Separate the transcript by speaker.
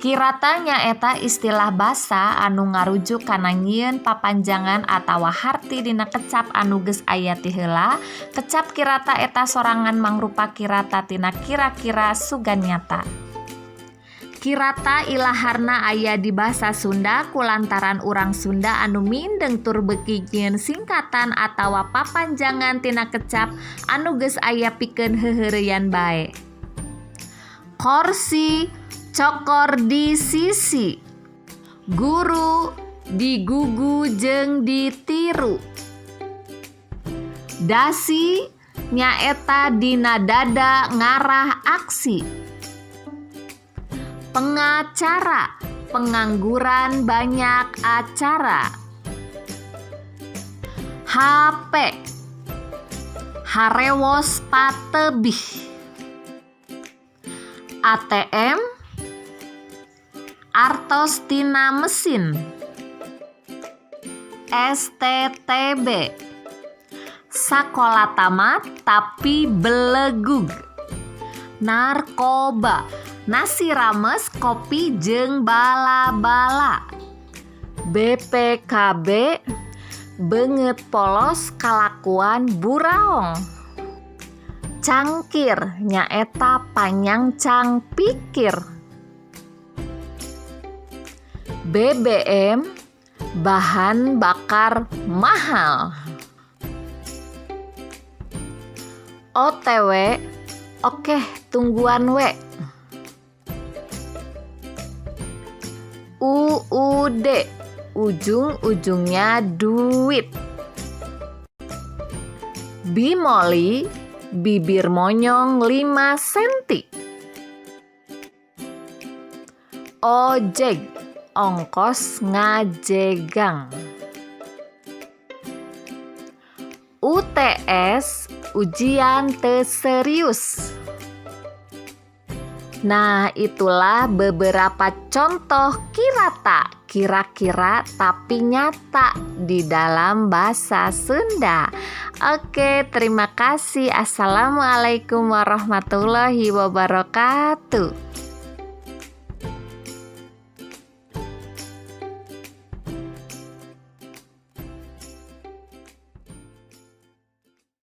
Speaker 1: Kiratanya eta istilah basa anu ngarujuk kana nyieun papanjangan atawa harti dina kecap anu geus aya ti heula. Kecap kirata eta sorangan mangrupa kirata tina kira-kira sugan nyata. Kirata ilaharna aya di basa Sunda kulantaran urang Sunda anu mindeng tur beuki nyieun singkatan atawa papanjangan tina kecap anu geus aya pikeun heuheureyan bae. Korsi cokor di sisi, guru digugu jeung ditiru. Dasi nyaeta dina dada ngarah aksi. Pengacara, pengangguran banyak acara. HP, harewos patebih. ATM, artos tina mesin. STTB, sakola tamat tapi belegug. Narkoba, nasi rames, kopi jeung bala-bala. BPKB, beungeut polos kalakuan buraong. Cangkir nyaeta panyangcang pikir. BBM, bahan bakar mahal. OTW, oke tungguan we. UUD, ujung-ujungnya duit. Bimoli, bibir monyong 5 cm. Ojek, ongkos ngajegang. UTS, ujian teu serius. Nah, itulah beberapa contoh kirata, kira-kira tapi nyata di dalam bahasa Sunda. Oke, terima kasih. Assalamualaikum warahmatullahi wabarakatuh.